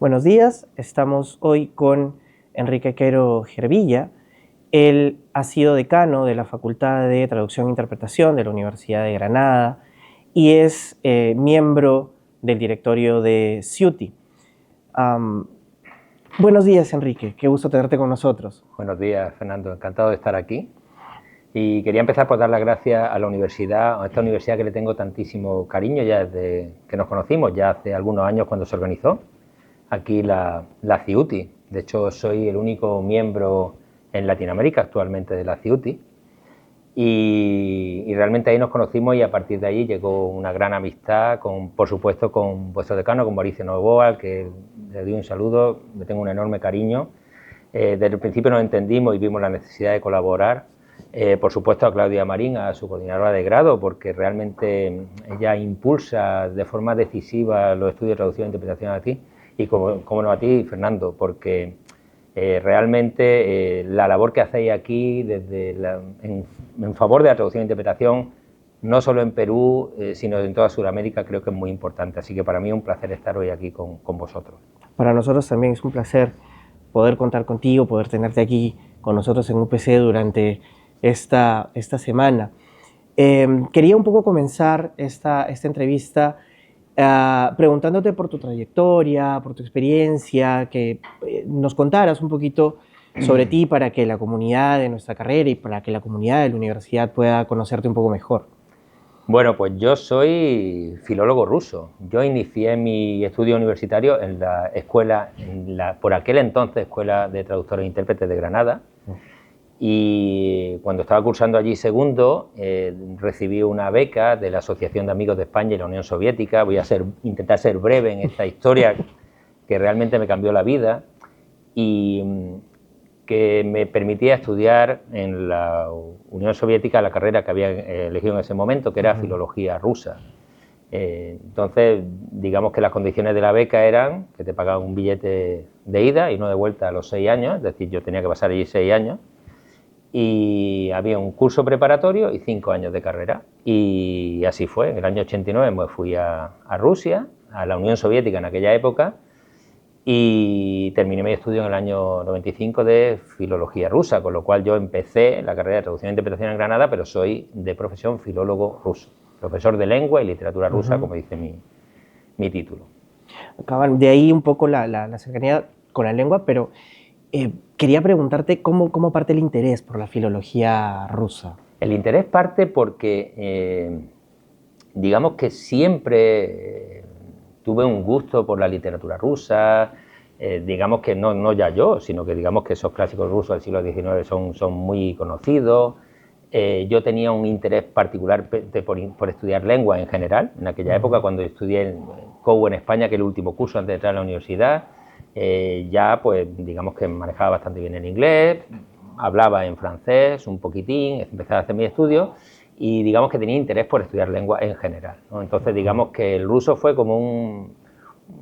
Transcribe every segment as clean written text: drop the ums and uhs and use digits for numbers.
Buenos días, estamos hoy con Enrique Quero Gervilla. Él ha sido decano de la Facultad de Traducción e Interpretación de la Universidad de Granada y es miembro del directorio de CIUTI. Buenos días, Enrique, qué gusto tenerte con nosotros. Buenos días, Fernando, encantado de estar aquí. Y quería empezar por dar las gracias a la universidad, a esta universidad que le tengo tantísimo cariño ya desde que nos conocimos, ya hace algunos años cuando se organizó aquí la CIUTI. De hecho, soy el único miembro en Latinoamérica actualmente de la CIUTI. Y realmente ahí nos conocimos y a partir de ahí llegó una gran amistad, por supuesto, con vuestro decano, con Mauricio Novoa, al que le doy un saludo, le tengo un enorme cariño. Desde el principio nos entendimos y vimos la necesidad de colaborar. Por supuesto a Claudia Marín, a su coordinadora de grado, porque realmente ella impulsa de forma decisiva los estudios de traducción e interpretación aquí, y como no a ti, Fernando, porque realmente la labor que hacéis aquí en favor de la traducción e interpretación, no solo en Perú, sino en toda Sudamérica, creo que es muy importante. Así que para mí es un placer estar hoy aquí con vosotros. Para nosotros también es un placer poder contar contigo, poder tenerte aquí con nosotros en UPC durante esta semana. Quería un poco comenzar esta entrevista preguntándote por tu trayectoria, por tu experiencia, que nos contaras un poquito sobre ti para que la comunidad de nuestra carrera y para que la comunidad de la universidad pueda conocerte un poco mejor. Bueno, pues yo soy filólogo ruso. Yo inicié mi estudio universitario en la escuela, por aquel entonces, Escuela de Traductores e Intérpretes de Granada. Y cuando estaba cursando allí segundo, recibí una beca de la Asociación de Amigos de España y la Unión Soviética. Voy a intentar ser breve en esta historia que realmente me cambió la vida y que me permitía estudiar en la Unión Soviética la carrera que había elegido en ese momento, que era filología rusa. Entonces, digamos que las condiciones de la beca eran que te pagaban un billete de ida y uno de vuelta a los 6 años, es decir, yo tenía que pasar allí 6 años, y había un curso preparatorio y 5 años de carrera. Y así fue. En el año 89 me fui a Rusia, a la Unión Soviética en aquella época, y terminé mi estudio en el año 95 de filología rusa, con lo cual yo empecé la carrera de traducción e interpretación en Granada, pero soy de profesión filólogo ruso, profesor de lengua y literatura rusa, como dice mi título. Acaban de ahí un poco la cercanía con la lengua, pero quería preguntarte cómo parte el interés por la filología rusa. El interés parte porque, digamos que siempre tuve un gusto por la literatura rusa, digamos que no ya yo, sino que digamos que esos clásicos rusos del siglo XIX son muy conocidos. Yo tenía un interés particular por estudiar lengua en general. En aquella época, cuando estudié en COU en España, que es el último curso antes de entrar a la universidad, ya pues digamos que manejaba bastante bien el inglés, hablaba en francés un poquitín, empecé a hacer mis estudios y digamos que tenía interés por estudiar lengua en general, ¿no? Entonces digamos que el ruso fue como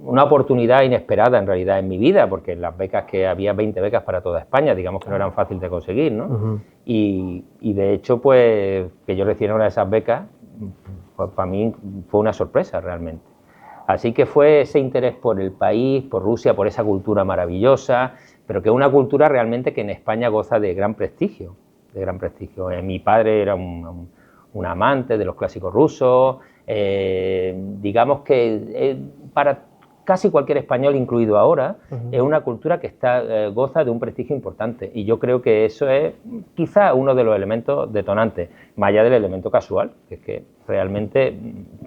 una oportunidad inesperada en realidad en mi vida, porque en las becas que había 20 becas para toda España, digamos que no eran fáciles de conseguir, ¿no? Y de hecho, pues que yo recibiera una de esas becas, pues para mí fue una sorpresa realmente. Así que fue ese interés por el país, por Rusia, por esa cultura maravillosa, pero que es una cultura realmente que en España goza de gran prestigio, de gran prestigio. Mi padre era un amante de los clásicos rusos, digamos que para casi cualquier español, incluido ahora, es una cultura que goza de un prestigio importante, y yo creo que eso es quizá uno de los elementos detonantes, más allá del elemento casual, que es que realmente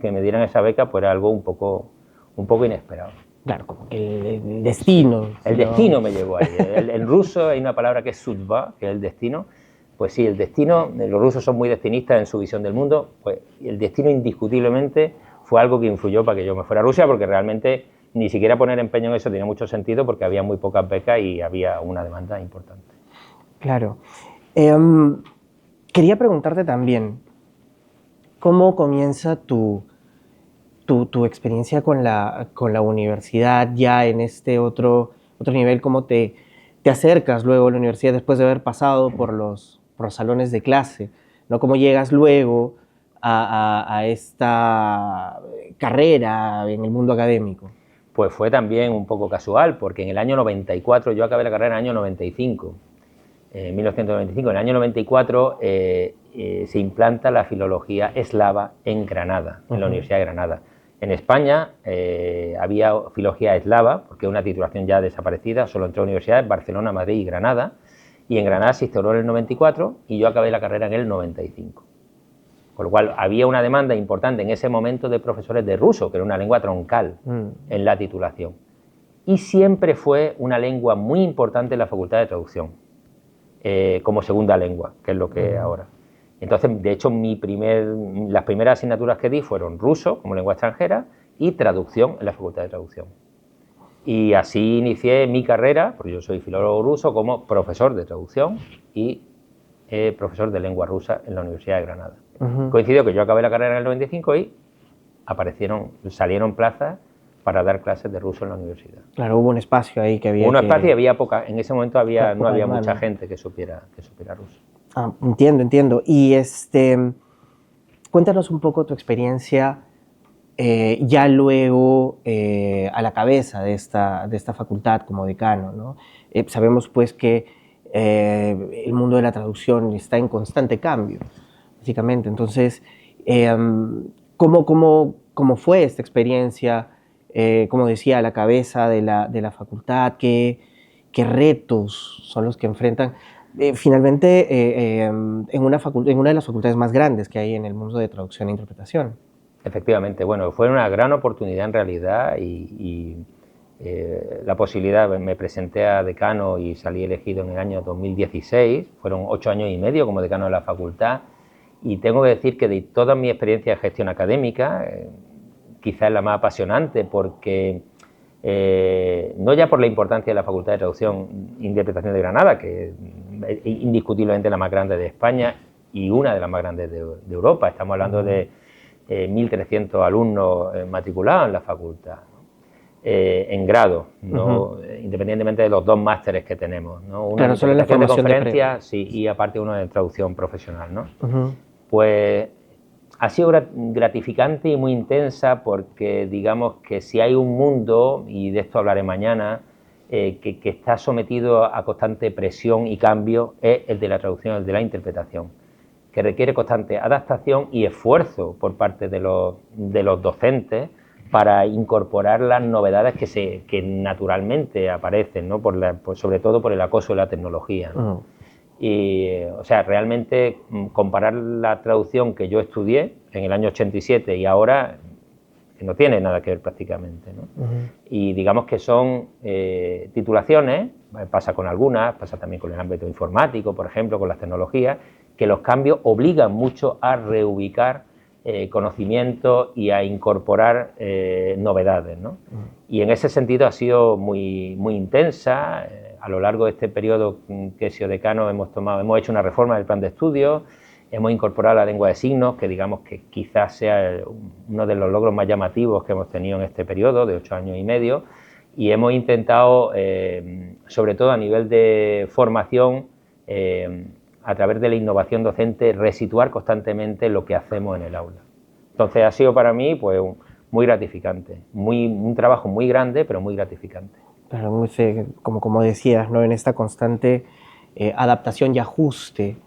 que me dieran esa beca pues era algo un poco inesperado. Claro, como que el destino. El destino me llevó ahí. En ruso hay una palabra que es sudba, que es el destino. Pues sí, el destino, los rusos son muy destinistas en su visión del mundo, pues el destino indiscutiblemente fue algo que influyó para que yo me fuera a Rusia, porque realmente ni siquiera poner empeño en eso tenía mucho sentido, porque había muy pocas becas y había una demanda importante. Claro. Quería preguntarte también, ¿cómo comienza tu experiencia con la universidad ya en este otro nivel? ¿Cómo te acercas luego a la universidad después de haber pasado por los salones de clase, ¿no? ¿Cómo llegas luego a esta carrera en el mundo académico? Pues fue también un poco casual, porque en el año 94, yo acabé la carrera en el año 95, en 1995, en el año 94 se implanta la filología eslava en Granada, en la Universidad de Granada. En España había filología eslava, porque es una titulación ya desaparecida, solo en tres universidades, Barcelona, Madrid y Granada, y en Granada se instauró en el 94 y yo acabé la carrera en el 95. Con lo cual había una demanda importante en ese momento de profesores de ruso, que era una lengua troncal en la titulación. Y siempre fue una lengua muy importante en la Facultad de Traducción, como segunda lengua, que es lo que es ahora. Entonces, de hecho, las primeras asignaturas que di fueron ruso como lengua extranjera y traducción en la Facultad de Traducción. Y así inicié mi carrera, porque yo soy filólogo ruso, como profesor de traducción y profesor de lengua rusa en la Universidad de Granada. Coincidió que yo acabé la carrera en el 95 y salieron plazas para dar clases de ruso en la universidad. Claro, hubo un espacio ahí que había. Hubo un espacio y había poca, en ese momento no había demanda. Mucha gente que supiera ruso. Ah, entiendo. Y cuéntanos un poco tu experiencia ya luego a la cabeza de esta facultad como decano, ¿no? Sabemos pues que el mundo de la traducción está en constante cambio, básicamente. Entonces, ¿cómo fue esta experiencia, como decía, a la cabeza de la facultad? ¿Qué retos son los que enfrentan? Finalmente, en una de las facultades más grandes que hay en el mundo de traducción e interpretación. Efectivamente, bueno, fue una gran oportunidad en realidad la posibilidad, me presenté a decano y salí elegido en el año 2016, fueron 8 años y medio como decano de la facultad y tengo que decir que de toda mi experiencia de gestión académica, quizás es la más apasionante porque no ya por la importancia de la Facultad de Traducción e Interpretación de Granada, que es indiscutiblemente la más grande de España y una de las más grandes de Europa, estamos hablando de 1.300 alumnos matriculados en la facultad, en grado, ¿no? Independientemente de los 2 másteres que tenemos, ¿no? Uno claro, en solo la formación de conferencias sí, y aparte uno de traducción profesional, ¿no? Pues ha sido gratificante y muy intensa porque digamos que si hay un mundo, y de esto hablaré mañana, que está sometido a constante presión y cambio, es el de la traducción, el de la interpretación, que requiere constante adaptación y esfuerzo por parte de los docentes para incorporar las novedades que naturalmente aparecen, ¿no? Sobre todo por el acoso de la tecnología, ¿no? Y, o sea, realmente comparar la traducción que yo estudié en el año 87 y ahora no tiene nada que ver prácticamente, ¿no? Y digamos que son titulaciones, pasa con algunas, pasa también con el ámbito informático, por ejemplo, con las tecnologías, que los cambios obligan mucho a reubicar conocimientos y a incorporar novedades, ¿no? Y en ese sentido ha sido muy, muy intensa. A lo largo de este periodo que he sido decano hemos hecho una reforma del plan de estudios, hemos incorporado la lengua de signos, que digamos que quizás sea uno de los logros más llamativos que hemos tenido en este periodo de 8 años y medio, y hemos intentado, sobre todo a nivel de formación, a través de la innovación docente, resituar constantemente lo que hacemos en el aula. Entonces ha sido para mí pues muy gratificante, un trabajo muy grande, pero muy gratificante. Claro, como decías, ¿no? En esta constante adaptación y ajuste,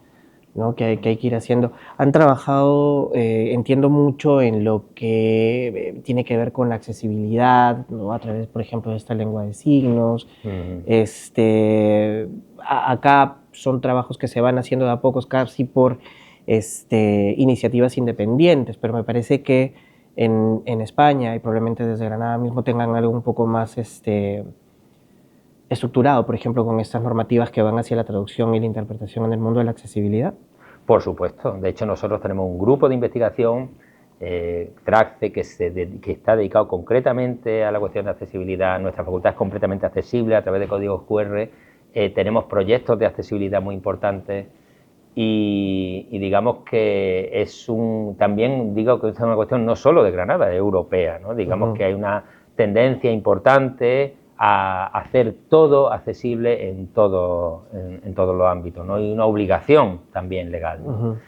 ¿no? que hay que ir haciendo. Han trabajado, entiendo mucho en lo que tiene que ver con la accesibilidad, ¿no? A través, por ejemplo, de esta lengua de signos. Acá son trabajos que se van haciendo de a pocos, casi por iniciativas independientes, pero me parece que en España y probablemente desde Granada mismo tengan algo un poco más estructurado, por ejemplo, con estas normativas que van hacia la traducción y la interpretación en el mundo de la accesibilidad. Por supuesto. De hecho, nosotros tenemos un grupo de investigación, TRACCE, que está dedicado concretamente a la cuestión de accesibilidad. Nuestra facultad es completamente accesible a través de códigos QR. Tenemos proyectos de accesibilidad muy importantes y digamos que también digo que es una cuestión no solo de Granada, es europea, ¿no? Digamos que hay una tendencia importante a hacer todo accesible en todos los ámbitos, ¿no? Y una obligación también legal, ¿no?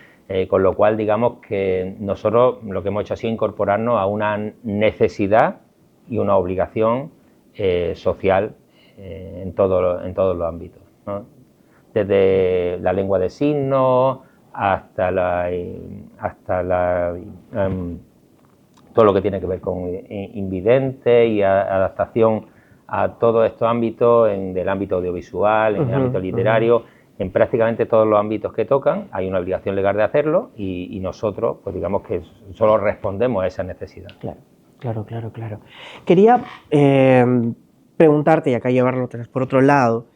Con lo cual, digamos que nosotros lo que hemos hecho ha sido incorporarnos a una necesidad y una obligación social en todos los ámbitos, ¿no? Desde la lengua de signos hasta todo lo que tiene que ver con invidentes y adaptación a todos estos ámbitos, del ámbito audiovisual, en el ámbito literario, en prácticamente todos los ámbitos que tocan. Hay una obligación legal de hacerlo y nosotros, pues digamos que solo respondemos a esa necesidad. Claro. Quería preguntarte, y acá llevarlo por otro lado,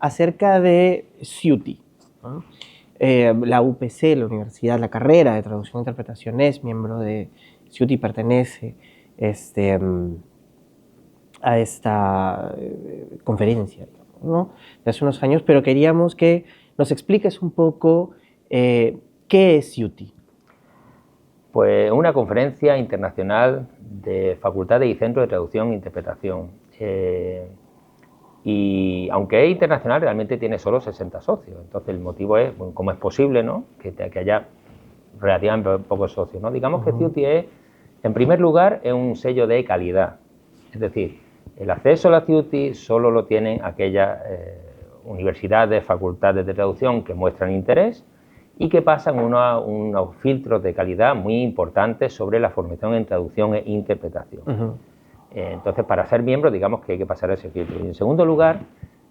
acerca de CIUTI, ¿no? La UPC, la universidad, la carrera de traducción e interpretación es miembro de CIUTI, pertenece a esta conferencia, ¿no? De hace unos años, pero queríamos que nos expliques un poco qué es CIUTI. Pues una conferencia internacional de facultades y centros de traducción e interpretación. Y aunque es internacional, realmente tiene solo 60 socios. Entonces el motivo es, bueno, cómo es posible, ¿no?, que haya relativamente pocos socios, ¿no? Digamos que CIUTI es, en primer lugar, es un sello de calidad. Es decir, el acceso a la CIUTI solo lo tienen aquellas universidades, facultades de traducción que muestran interés y que pasan unos filtros de calidad muy importantes sobre la formación en traducción e interpretación. Entonces, para ser miembro, digamos que hay que pasar ese filtro. Y en segundo lugar,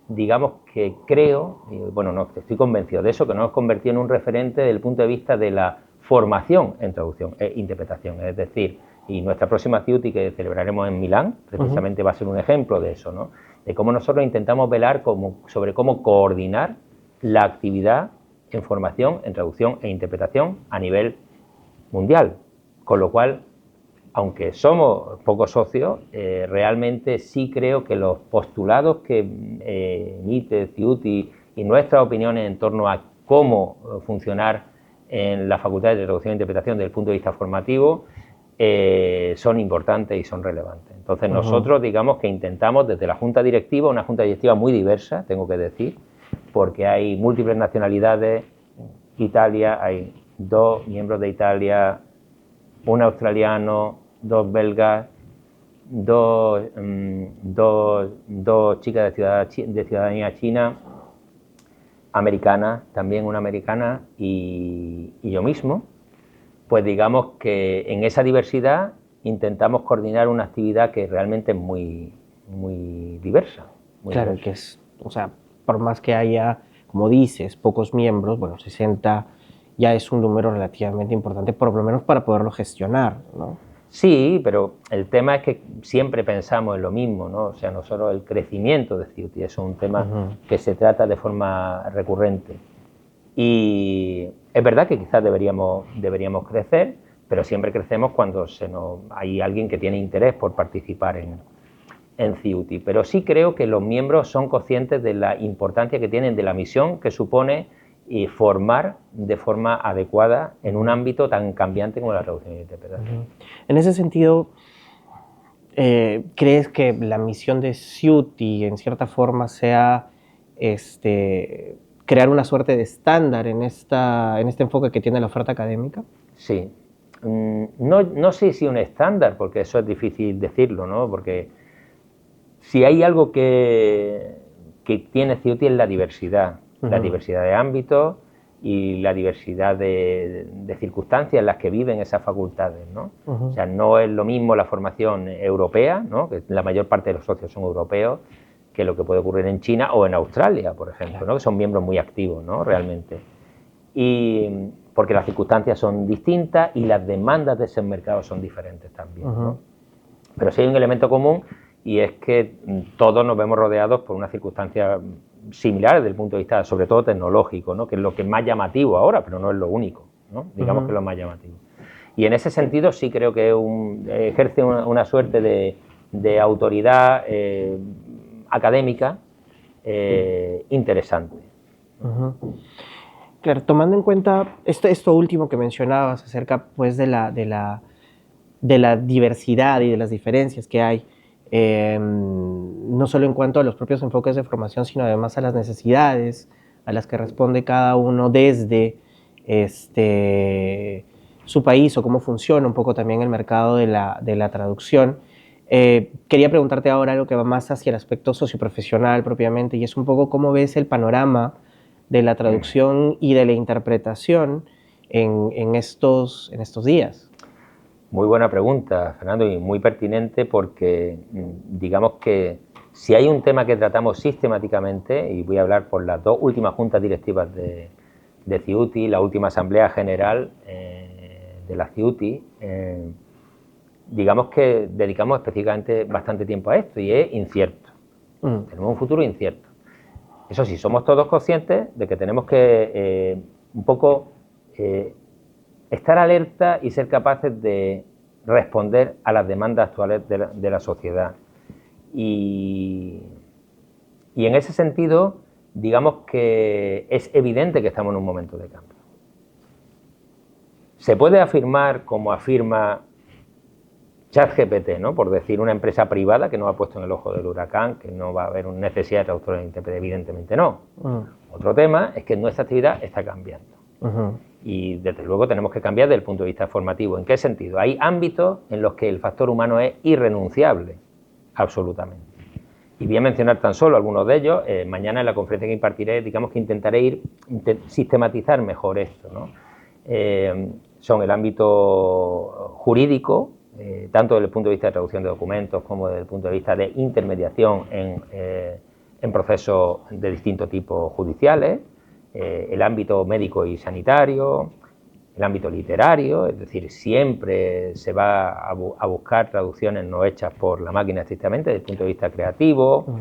digamos que creo, bueno, no, estoy convencido de eso, que nos hemos convertido en un referente desde el punto de vista de la formación en traducción e interpretación. Es decir, y nuestra próxima CIUTI que celebraremos en Milán, precisamente va a ser un ejemplo de eso, ¿no? De cómo nosotros intentamos velar sobre cómo coordinar la actividad en formación, en traducción e interpretación a nivel mundial. Con lo cual, aunque somos pocos socios, realmente sí creo que los postulados que emite CIUTI y nuestras opiniones en torno a cómo funcionar en la Facultad de Traducción e Interpretación desde el punto de vista formativo son importantes y son relevantes. Entonces nosotros digamos que intentamos desde la Junta Directiva, una Junta Directiva muy diversa, tengo que decir, porque hay múltiples nacionalidades. Italia, hay 2 miembros de Italia, un australiano, 2 belgas, dos chicas de ciudadanía china, americana, también una americana y yo mismo. Pues digamos que en esa diversidad intentamos coordinar una actividad que realmente es muy diversa. Claro, diversa. Que es, o sea, por más que haya, como dices, pocos miembros, bueno, 60 ya es un número relativamente importante, por lo menos para poderlo gestionar, ¿no? Sí, pero el tema es que siempre pensamos en lo mismo, ¿no? O sea, nosotros el crecimiento de CIUTI es un tema que se trata de forma recurrente. Y es verdad que quizás deberíamos crecer, pero siempre crecemos cuando hay alguien que tiene interés por participar en CIUTI. Pero sí creo que los miembros son conscientes de la importancia que tienen, de la misión que supone formar de forma adecuada en un ámbito tan cambiante como la traducción y interpretación. En ese sentido, ¿crees que la misión de CIUTI en cierta forma sea crear una suerte de estándar en este enfoque que tiene la oferta académica? Sí. No sé si un estándar, porque eso es difícil decirlo, ¿no? Porque si hay algo que tiene CIUTI es la diversidad. La diversidad de ámbitos y la diversidad de circunstancias en las que viven esas facultades, ¿no? O sea, no es lo mismo la formación europea, ¿no?, que la mayor parte de los socios son europeos, que lo que puede ocurrir en China o en Australia, por ejemplo, ¿no?, que son miembros muy activos, ¿no?, realmente. Y porque las circunstancias son distintas y las demandas de ese mercado son diferentes también, ¿no? Pero sí hay un elemento común y es que todos nos vemos rodeados por una circunstancia similar desde el punto de vista, sobre todo tecnológico, ¿no?, que es lo que es más llamativo ahora, pero no es lo único, ¿no? Digamos que es lo más llamativo. Y en ese sentido sí creo que ejerce una suerte de autoridad académica interesante. Claro, tomando en cuenta esto último que mencionabas acerca pues de la diversidad y de las diferencias que hay, no solo en cuanto a los propios enfoques de formación, sino además a las necesidades a las que responde cada uno desde su país o cómo funciona un poco también el mercado de la traducción. Quería preguntarte ahora algo que va más hacia el aspecto socioprofesional propiamente, y es un poco cómo ves el panorama de la traducción y de la interpretación en estos días. Muy buena pregunta, Fernando, y muy pertinente porque digamos que si hay un tema que tratamos sistemáticamente, y voy a hablar por las dos últimas juntas directivas de CIUTI, la última Asamblea General de la CIUTI, digamos que dedicamos específicamente bastante tiempo a esto y es incierto. Tenemos un futuro incierto. Eso sí, somos todos conscientes de que tenemos que un poco estar alerta y ser capaces de responder a las demandas actuales de la sociedad. Y en ese sentido, digamos que es evidente que estamos en un momento de cambio. Se puede afirmar, como afirma ChatGPT, ¿no? Por decir una empresa privada que nos ha puesto en el ojo del huracán, que no va a haber una necesidad de traductores e intérpretes, evidentemente no. Otro tema es que nuestra actividad está cambiando. Y desde luego tenemos que cambiar desde el punto de vista formativo. ¿En qué sentido? Hay ámbitos en los que el factor humano es irrenunciable, absolutamente. Y voy a mencionar tan solo algunos de ellos. Mañana en la conferencia que impartiré, digamos que intentaré sistematizar mejor esto, ¿no? Son el ámbito jurídico, tanto desde el punto de vista de traducción de documentos como desde el punto de vista de intermediación en procesos de distintos tipos judiciales, el ámbito médico y sanitario, el ámbito literario, es decir, siempre se va a buscar traducciones no hechas por la máquina estrictamente desde el punto de vista creativo,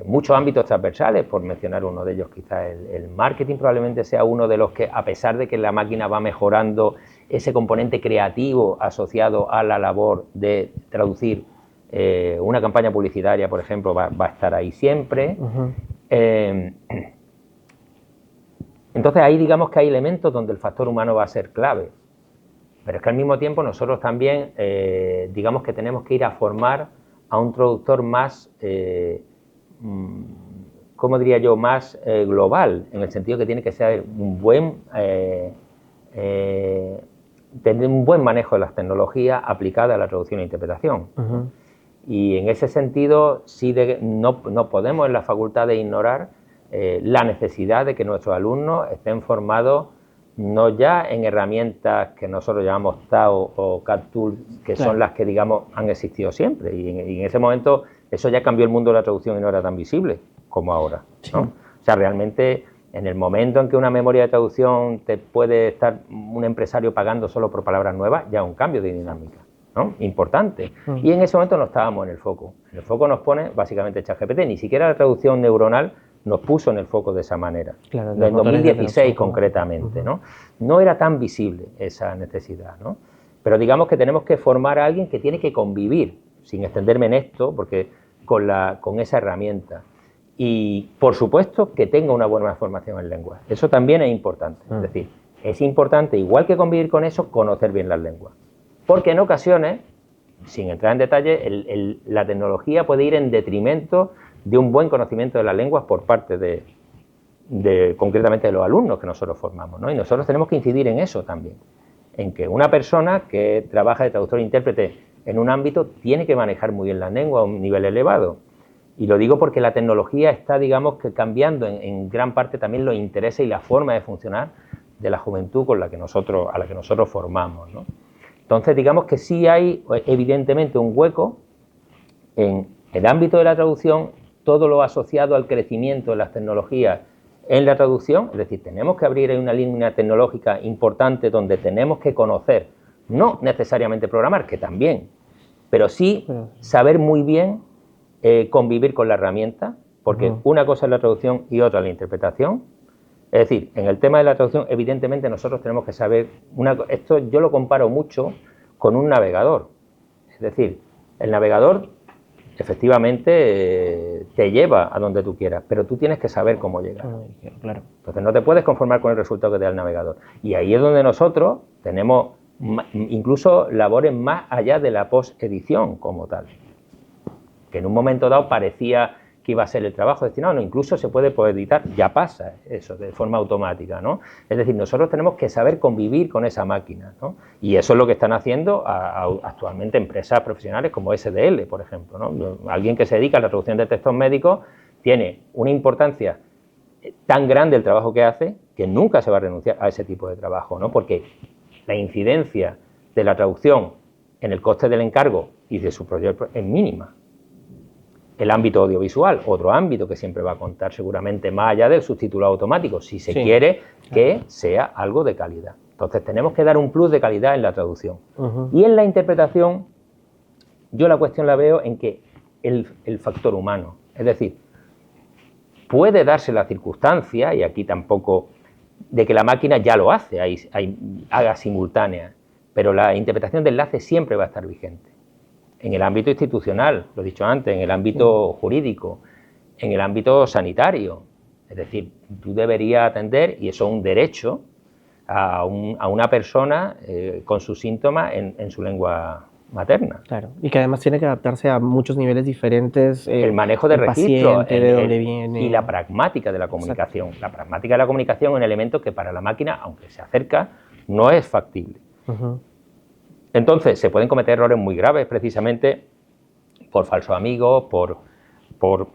muchos ámbitos transversales, por mencionar uno de ellos, quizás el marketing probablemente sea uno de los que, a pesar de que la máquina va mejorando ese componente creativo asociado a la labor de traducir una campaña publicitaria, por ejemplo, va a estar ahí siempre. Entonces ahí digamos que hay elementos donde el factor humano va a ser clave, pero es que al mismo tiempo nosotros también digamos que tenemos que ir a formar a un traductor más, ¿cómo diría yo?, más global, en el sentido que tiene que ser tener un buen manejo de las tecnologías aplicadas a la traducción e interpretación. Y en ese sentido sí no podemos en la facultad de ignorar la necesidad de que nuestros alumnos estén formados no ya en herramientas que nosotros llamamos TAO o CAT-Tool, que son las que, digamos, han existido siempre. Y en ese momento eso ya cambió el mundo de la traducción y no era tan visible como ahora, ¿no? O sea, realmente en el momento en que una memoria de traducción te puede estar un empresario pagando solo por palabras nuevas, ya un cambio de dinámica, ¿no? Importante. Y en ese momento no estábamos en el foco. En el foco nos pone básicamente ChatGPT, ni siquiera la traducción neuronal nos puso en el foco de esa manera. Claro, en 2016 concretamente, ¿no? No era tan visible esa necesidad, ¿no? Pero digamos que tenemos que formar a alguien que tiene que convivir, sin extenderme en esto, porque con esa herramienta. Y, por supuesto, que tenga una buena formación en lengua. Eso también es importante. Es decir, es importante, igual que convivir con eso, conocer bien las lenguas. Porque en ocasiones, sin entrar en detalle, la tecnología puede ir en detrimento de un buen conocimiento de las lenguas por parte concretamente de los alumnos que nosotros formamos, ¿no? Y nosotros tenemos que incidir en eso también, en que una persona que trabaja de traductor e intérprete en un ámbito tiene que manejar muy bien la lengua a un nivel elevado. Y lo digo porque la tecnología está, digamos, que cambiando en gran parte también los intereses y la forma de funcionar de la juventud a la que nosotros formamos, ¿no? Entonces, digamos que sí hay, evidentemente, un hueco en el ámbito de la traducción, todo lo asociado al crecimiento de las tecnologías en la traducción, es decir, tenemos que abrir una línea tecnológica importante donde tenemos que conocer, no necesariamente programar, que también, pero sí saber muy bien convivir con la herramienta, porque una cosa es la traducción y otra la interpretación. Es decir, en el tema de la traducción, evidentemente nosotros tenemos que saber, esto yo lo comparo mucho con un navegador. Es decir, el navegador efectivamente te lleva a donde tú quieras, pero tú tienes que saber cómo llegar. Claro. Entonces no te puedes conformar con el resultado que te da el navegador. Y ahí es donde nosotros tenemos incluso labores más allá de la post-edición como tal. Que en un momento dado parecía que iba a ser el trabajo destinado, no, incluso se puede editar, ya pasa eso de forma automática, ¿no? Es decir, nosotros tenemos que saber convivir con esa máquina, ¿no? Y eso es lo que están haciendo actualmente empresas profesionales como SDL, por ejemplo, ¿no? Alguien que se dedica a la traducción de textos médicos tiene una importancia tan grande el trabajo que hace que nunca se va a renunciar a ese tipo de trabajo, ¿no? Porque la incidencia de la traducción en el coste del encargo y de su proyecto es mínima. El ámbito audiovisual, otro ámbito que siempre va a contar seguramente más allá del subtitulado automático, si se quiere que sea algo de calidad. Entonces tenemos que dar un plus de calidad en la traducción. Y en la interpretación, yo la cuestión la veo en que el factor humano, es decir, puede darse la circunstancia, y aquí tampoco, de que la máquina ya lo hace, haga simultánea, pero la interpretación de enlace siempre va a estar vigente. En el ámbito institucional, lo he dicho antes, en el ámbito jurídico, en el ámbito sanitario. Es decir, tú deberías atender, y eso es un derecho, a una persona con sus síntomas en su lengua materna. Claro, y que además tiene que adaptarse a muchos niveles diferentes. El manejo de registros, de dónde viene. Y la pragmática de la comunicación. Exacto. La pragmática de la comunicación es un elemento que para la máquina, aunque se acerca, no es factible. Entonces, se pueden cometer errores muy graves precisamente por falsos amigos, por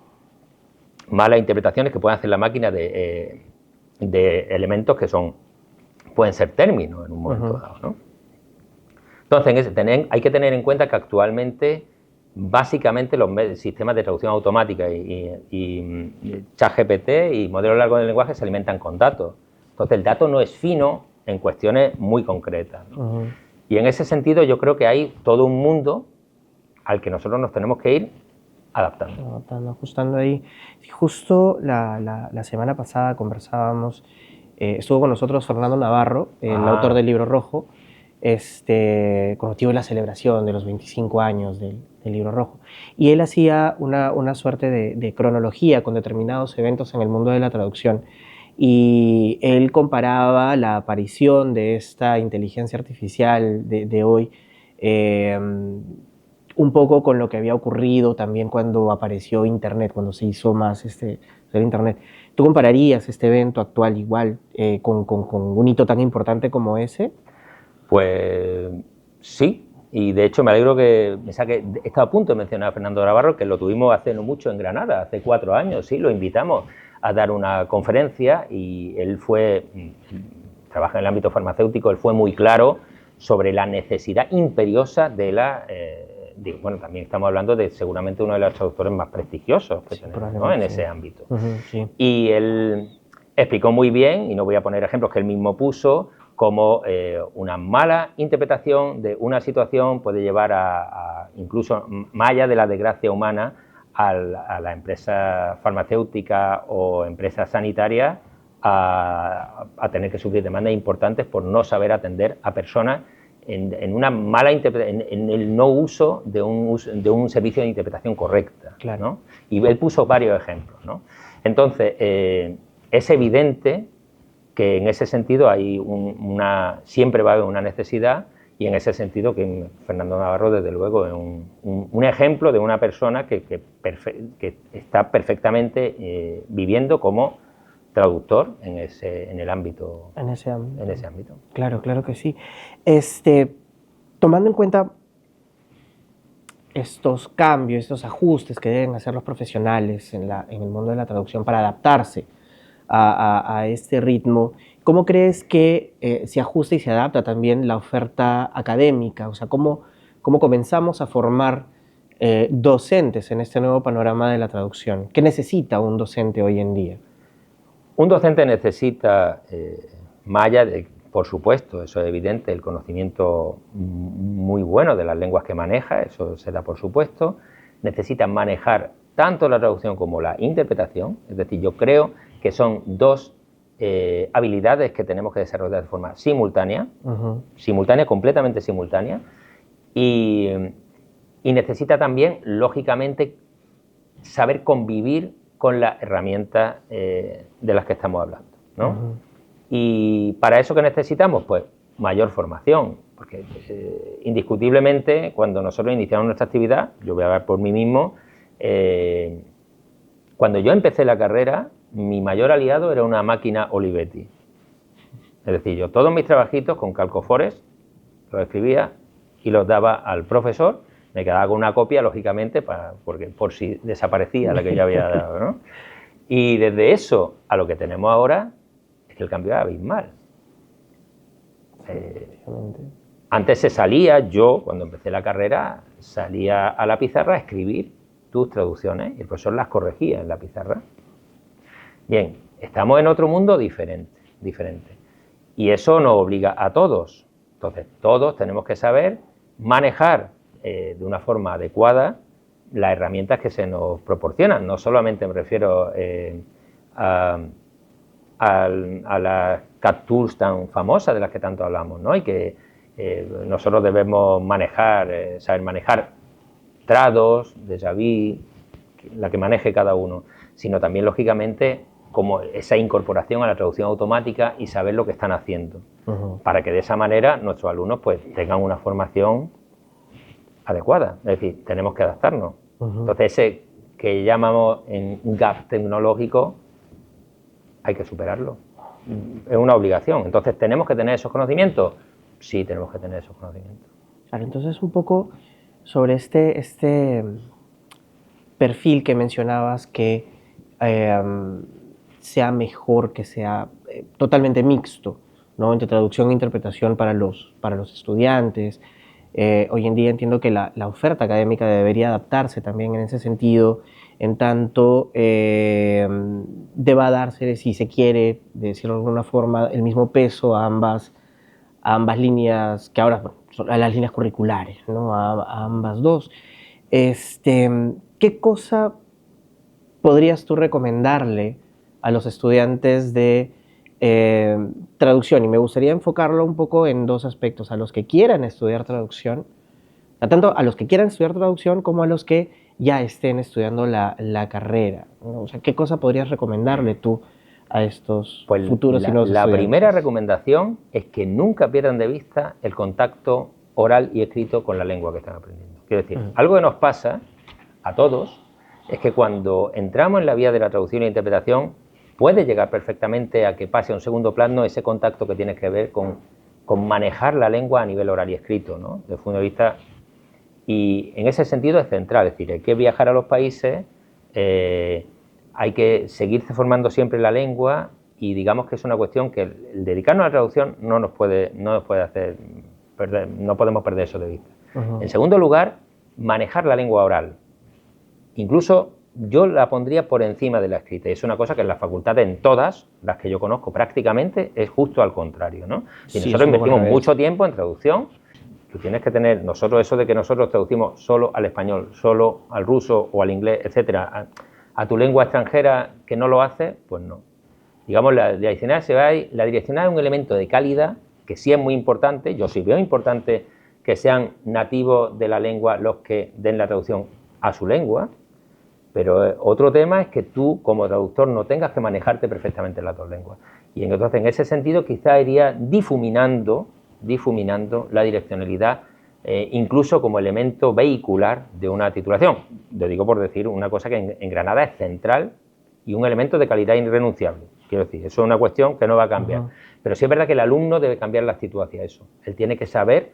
malas interpretaciones que puede hacer la máquina de elementos que pueden ser términos en un momento dado, ¿no? Entonces, hay que tener en cuenta que actualmente, básicamente, los sistemas de traducción automática y ChatGPT y modelos largos del lenguaje se alimentan con datos. Entonces, el dato no es fino en cuestiones muy concretas, ¿no? Y en ese sentido yo creo que hay todo un mundo al que nosotros nos tenemos que ir adaptando. Ajustando ahí. Justo la semana pasada conversábamos, estuvo con nosotros Fernando Navarro, el autor del Libro Rojo, con motivo de la celebración de los 25 años del Libro Rojo. Y él hacía una suerte de cronología con determinados eventos en el mundo de la traducción. Y él comparaba la aparición de esta inteligencia artificial de hoy un poco con lo que había ocurrido también cuando apareció Internet, cuando se hizo más el Internet. ¿Tú compararías este evento actual igual con un hito tan importante como ese? Pues sí, y de hecho me alegro que estaba a punto de mencionar a Fernando Navarro, que lo tuvimos hace no mucho en Granada, hace 4 años, sí, lo invitamos a dar una conferencia y él trabaja en el ámbito farmacéutico, él fue muy claro sobre la necesidad imperiosa de bueno, también estamos hablando de seguramente uno de los traductores más prestigiosos que tenemos, ¿no? En ese ámbito. Sí. Y él explicó muy bien, y no voy a poner ejemplos que él mismo puso, cómo una mala interpretación de una situación puede llevar incluso más allá de la desgracia humana, a la empresa farmacéutica o empresa sanitaria a tener que sufrir demandas importantes por no saber atender a personas en una mala en el no uso de un servicio de interpretación correcta, claro, ¿no? Y él puso varios ejemplos, ¿no? Entonces, es evidente que en ese sentido siempre va a haber una necesidad, y en ese sentido que Fernando Navarro, desde luego, es un ejemplo de una persona que está perfectamente viviendo como traductor en ese ámbito. Claro, claro que sí. Tomando en cuenta estos cambios, estos ajustes que deben hacer los profesionales en el mundo de la traducción para adaptarse a este ritmo, ¿cómo crees que se ajusta y se adapta también la oferta académica? O sea, ¿cómo comenzamos a formar docentes en este nuevo panorama de la traducción? ¿Qué necesita un docente hoy en día? Un docente necesita, más allá de, por supuesto, eso es evidente, el conocimiento muy bueno de las lenguas que maneja, eso se da por supuesto, necesita manejar tanto la traducción como la interpretación, es decir, yo creo que son dos habilidades que tenemos que desarrollar de forma simultánea, completamente simultánea, y necesita también, lógicamente, saber convivir con las herramientas de las que estamos hablando, ¿no? Y para eso, ¿qué necesitamos? Pues mayor formación, porque indiscutiblemente cuando nosotros iniciamos nuestra actividad, yo voy a hablar por mí mismo, Cuando yo empecé la carrera, mi mayor aliado era una máquina Olivetti. Es decir, yo todos mis trabajitos con Calcofores los escribía y los daba al profesor, me quedaba con una copia, lógicamente, porque por si desaparecía la que yo había dado, ¿no? Y desde eso a lo que tenemos ahora, es que el cambio es abismal. Antes se salía, yo cuando empecé la carrera, salía a la pizarra a escribir tus traducciones y el profesor las corregía en la pizarra. Bien, estamos en otro mundo diferente. Y eso nos obliga a todos. Entonces, todos tenemos que saber manejar de una forma adecuada las herramientas que se nos proporcionan. No solamente me refiero a las CAT tools tan famosas de las que tanto hablamos, ¿no? Y que nosotros debemos manejar, saber manejar trados, déjà vu, la que maneje cada uno, sino también, lógicamente, como esa incorporación a la traducción automática y saber lo que están haciendo, para que de esa manera nuestros alumnos pues tengan una formación adecuada. Es decir, tenemos que adaptarnos. Entonces, ese que llamamos en gap tecnológico, hay que superarlo. Es una obligación. Entonces, ¿tenemos que tener esos conocimientos? Sí, tenemos que tener esos conocimientos. Claro, entonces un poco sobre este perfil que mencionabas, que sea mejor, que sea totalmente mixto, ¿no? Entre traducción e interpretación para los estudiantes. Hoy en día entiendo que la oferta académica debería adaptarse también en ese sentido, en tanto deba darse, si se quiere, de decirlo de alguna forma, el mismo peso a ambas líneas, que ahora son a las líneas curriculares, ¿no? A ambas dos. ¿Qué cosa podrías tú recomendarle a los estudiantes de traducción? Y me gustaría enfocarlo un poco en dos aspectos: a los que quieran estudiar traducción, tanto a los que quieran estudiar traducción como a los que ya estén estudiando la carrera, ¿no? O sea, ¿qué cosa podrías recomendarle tú a estos futuros y nuevos estudiantes? La primera recomendación es que nunca pierdan de vista el contacto oral y escrito con la lengua que están aprendiendo. Quiero decir, algo que nos pasa a todos es que cuando entramos en la vía de la traducción e interpretación, puede llegar perfectamente a que pase a un segundo plano ese contacto que tiene que ver con manejar la lengua a nivel oral y escrito, ¿no? Desde el punto de vista, y en ese sentido es central, es decir, hay que viajar a los países, hay que seguirse formando siempre la lengua, y digamos que es una cuestión que el dedicarnos a la traducción no nos puede hacer perder, no podemos perder eso de vista. En segundo lugar, manejar la lengua oral. Incluso yo la pondría por encima de la escrita, y es una cosa que en la facultad, en todas las que yo conozco prácticamente, es justo al contrario, ¿no? Y nosotros invertimos mucho tiempo en traducción. Tú tienes que tener, nosotros, eso de que nosotros traducimos solo al español, solo al ruso o al inglés, etcétera, a tu lengua extranjera que no lo hace, pues no. Digamos, la direccional es un elemento de calidad que sí es muy importante. Yo sí veo importante que sean nativos de la lengua los que den la traducción a su lengua, pero otro tema es que tú como traductor no tengas que manejarte perfectamente en las dos lenguas. Y entonces, en ese sentido, quizá iría difuminando la direccionalidad, incluso como elemento vehicular de una titulación. Lo digo por decir una cosa que en Granada es central y un elemento de calidad irrenunciable. Quiero decir, eso es una cuestión que no va a cambiar. Pero sí es verdad que el alumno debe cambiar la actitud hacia eso. Él tiene que saber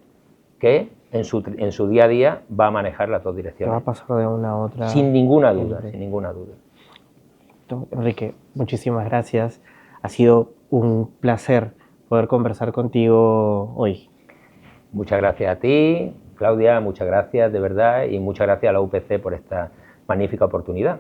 que en su día a día va a manejar las dos direcciones. Va a pasar de una a otra. Sin ninguna duda, sin ninguna duda. Enrique, muchísimas gracias. Ha sido un placer poder conversar contigo hoy. Muchas gracias a ti, Claudia, muchas gracias de verdad, y muchas gracias a la UPC por esta magnífica oportunidad.